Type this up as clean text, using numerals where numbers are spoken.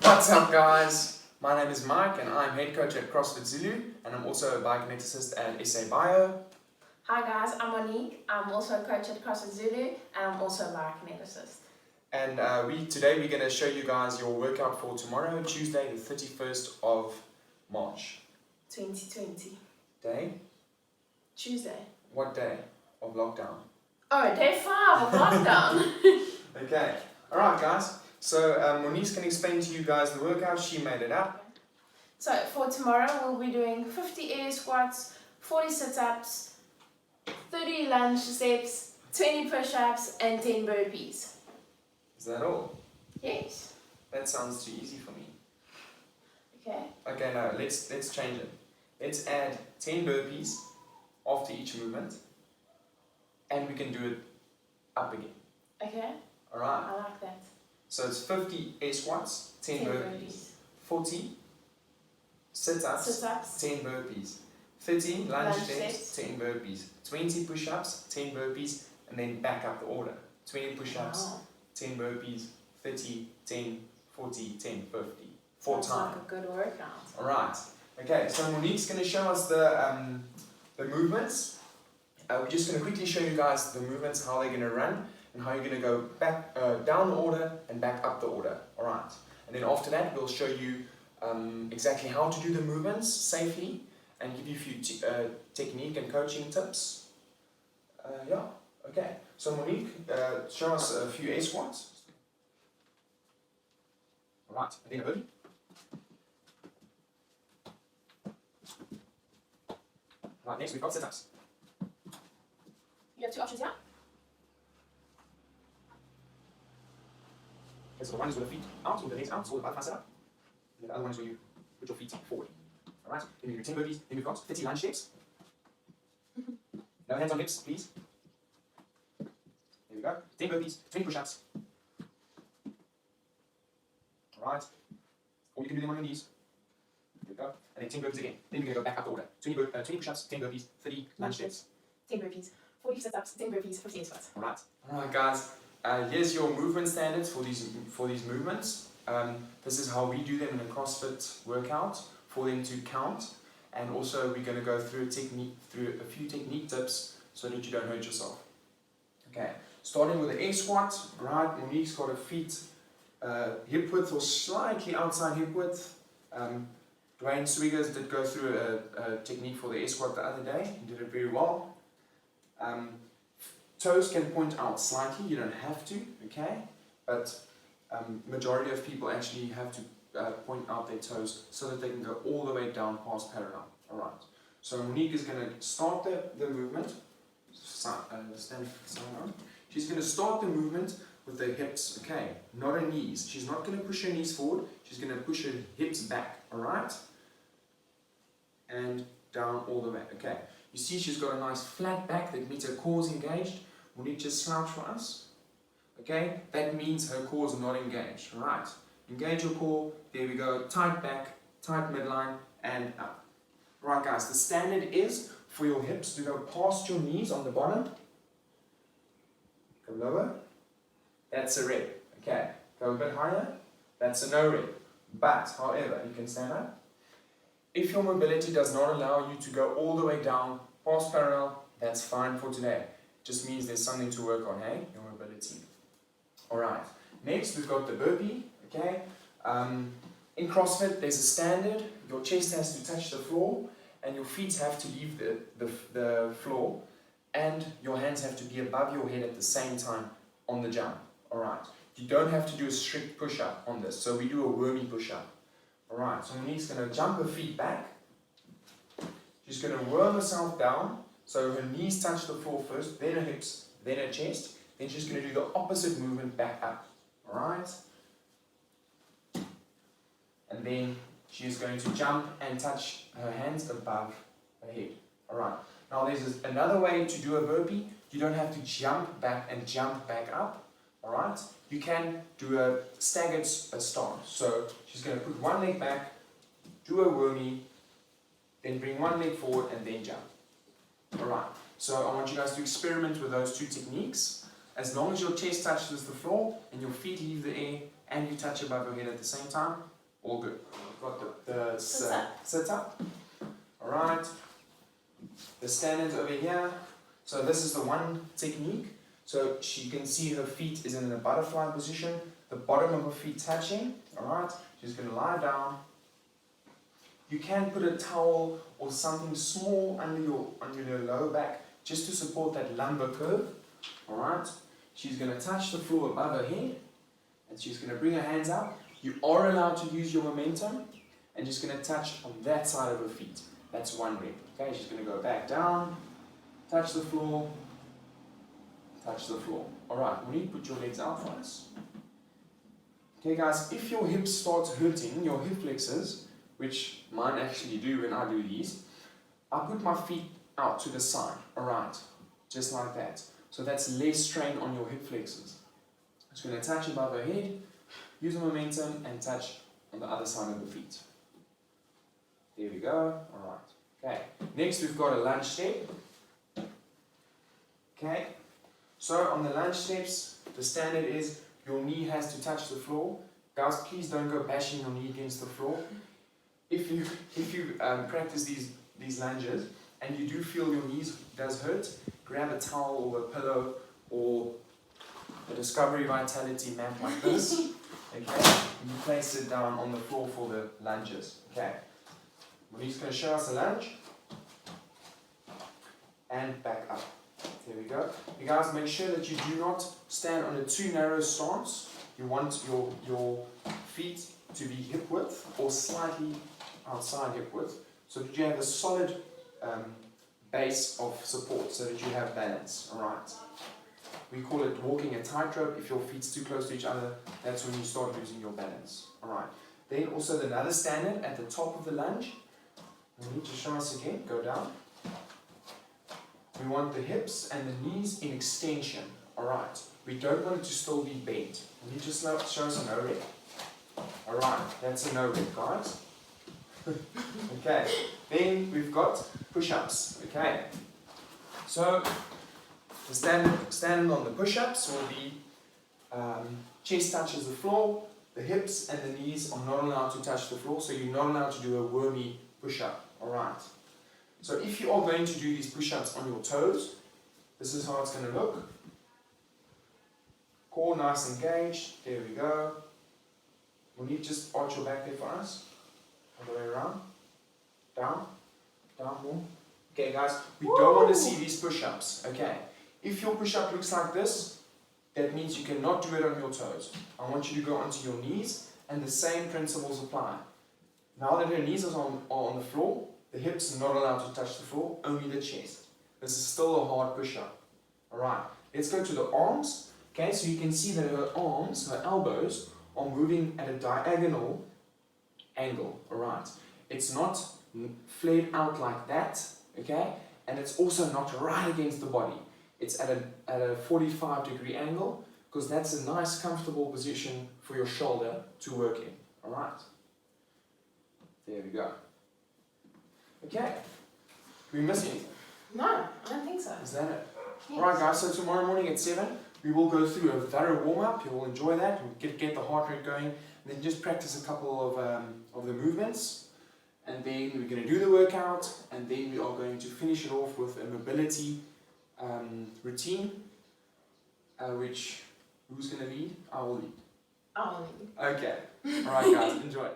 What's up, guys? My name is Mike and I'm head coach at CrossFit Zulu, and I'm also a biokineticist at SA Bio. Hi guys, I'm Monique. I'm also a coach at CrossFit Zulu and I'm also a biokineticist. And today we're going to show you guys your workout for tomorrow, Tuesday the 31st of March. 2020. Day? Tuesday. What day of lockdown? Oh, day 5 of lockdown. Okay. Alright guys, so Monique's going to explain to you guys the workout. She made it up. So for tomorrow we'll be doing 50 air squats, 40 sit-ups, 30 lunge steps, 20 push-ups and 10 burpees. Is that all? Yes. That sounds too easy for me. Okay. Okay, no, let's change it. Let's add 10 burpees after each movement, and we can do it up again. Okay. Alright. I like that. So it's 50 air squats, 10 burpees. 40 sit-ups, 10 burpees. 30 lunge steps, 10 burpees. 20 push-ups, 10 burpees, and then back up the order. 20 push-ups, Wow. 10 burpees, 30, 10, 40, 10, 50. 4 times. Sounds like a good workout. Alright. Okay, so Monique's going to show us the movements. We're just going to quickly show you guys the movements, how they're going to run, and how you're going to go back down the order and back up the order. Alright. And then after that, we'll show you exactly how to do the movements safely and give you a few technique and coaching tips. Yeah, okay. So Monique, show us a few air squats. Alright, and then a burpee. Right, next we've got sit-ups. You have 2 options here. Okay, so the one is with the feet out, with the legs out, so the butterfly sit-up. And the other one is where you put your feet forward. Alright, then we do 10 burpees, then we've got 30 lunge steps. No hands on hips, please. There we go. 10 burpees, 20 push-ups. Alright. Or you can do them on your knees. There we go. And then 10 burpees again. Then we're going to go back up the order. 20 push-ups, 10 burpees, 30 lunge steps. 10 burpees, 40 sit-ups, 10 burpees, 50 air squats. Alright. Alright guys, here's your movement standards for these movements. This is how we do them in a CrossFit workout for them to count. And also we're going to go through a few technique tips so that you don't hurt yourself. Okay, starting with the air squat. Right, Monique's got her feet hip width or slightly outside hip width. Dwayne Swiggers did go through a technique for the air squat the other day. He did it very well. Toes can point out slightly, you don't have to, okay? But majority of people actually have to point out their toes so that they can go all the way down past parallel. Alright, so Monique is going to start the movement. Stand on. She's going to start the movement with the hips, okay? Not her knees. She's not going to push her knees forward, she's going to push her hips back, alright? And down all the way, okay? You see she's got a nice flat back, that means her core is engaged. Monique, just slouch for us. Okay, that means her core is not engaged. Right, engage your core. There we go. Tight back, tight midline, and up. Right, guys. The standard is for your hips to go past your knees on the bottom. Go lower. That's a rep. Okay. Go a bit higher. That's a no rep. But, however, you can stand up. If your mobility does not allow you to go all the way down past parallel, that's fine for today. Just means there's something to work on, hey? Your mobility. Alright, next we've got the burpee, okay? In CrossFit, there's a standard. Your chest has to touch the floor, and your feet have to leave the floor, and your hands have to be above your head at the same time on the jump. Alright, you don't have to do a strict push-up on this, so we do a wormy push-up. Alright, so Monique's going to jump her feet back. She's going to worm herself down. So her knees touch the floor first, then her hips, then her chest. Then she's going to do the opposite movement back up. Alright? And then she's going to jump and touch her hands above her head. Alright. Now there's another way to do a burpee. You don't have to jump back and jump back up. Alright? You can do a staggered start. So she's going to put one leg back, do a wormy, then bring one leg forward and then jump. Alright, so I want you guys to experiment with those two techniques. As long as your chest touches the floor and your feet leave the air and you touch above your head at the same time, All good. We've got the sit up. Alright. The standards over here. So this is the one technique. So you can see her feet is in a butterfly position. The bottom of her feet touching. Alright. She's going to lie down. You can put a towel or something small under your lower back just to support that lumbar curve. Alright. She's going to touch the floor above her head. And she's going to bring her hands up. You are allowed to use your momentum. And just going to touch on that side of her feet. That's one rep. Okay, she's going to go back down. Touch the floor. Touch the floor. Alright, Monique, put your legs out for us. Okay guys, if your hips start hurting, your hip flexors, which mine actually do when I do these, I put my feet out to the side. Alright, just like that. So that's less strain on your hip flexors. Just going to touch above her head, use the momentum and touch on the other side of the feet. There we go. Alright. Okay. Next we've got a lunge step. Okay. So on the lunge steps, the standard is your knee has to touch the floor. Guys, please don't go bashing your knee against the floor. If you practice these lunges and you do feel your knees does hurt, grab a towel or a pillow or a Discovery Vitality mat like this. Okay. And you place it down on the floor for the lunges. Okay. Monique's going to show us a lunge. And back up. There we go. You guys make sure that you do not stand on a too narrow stance. You want your feet to be hip width or slightly outside hip width so that you have a solid base of support so that you have balance. Alright. We call it walking a tightrope. If your feet's too close to each other, that's when you start losing your balance. Alright. Then also another standard at the top of the lunge. We need to show us again. Go down. We want the hips and the knees in extension. Alright. We don't want it to still be bent. We need to show us a no rep. Alright. That's a no rep, guys. Okay. Then we've got push-ups. Okay. So the standard on the push-ups will be chest touches the floor. The hips and the knees are not allowed to touch the floor. So you're not allowed to do a wormy push-up. Alright. So if you are going to do these push-ups on your toes, this is how it's going to look. Core nice engaged. There we go. Monique, just arch your back there for us. All the way around. Down. Down more. Okay guys, we don't want to see these push-ups. Okay. If your push-up looks like this, that means you cannot do it on your toes. I want you to go onto your knees and the same principles apply. Now that her knees are on the floor, the hips are not allowed to touch the floor, only the chest. This is still a hard push-up. Alright, let's go to the arms. Okay, so you can see that her arms, her elbows, are moving at a diagonal angle. Alright, it's not flared out like that, okay, and it's also not right against the body. It's at a 45-degree angle, because that's a nice, comfortable position for your shoulder to work in. Alright. There we go. Okay. Did we miss anything? No, I don't think so. Is that it? Yes. Alright guys, so tomorrow morning at 7, we will go through a thorough warm-up. You will enjoy that. We'll get the heart rate going. And then just practice a couple of the movements. And then we're going to do the workout. And then we are going to finish it off with a mobility routine. Which, who's going to lead? I will lead. I'll leave. Okay. Alright guys, enjoy.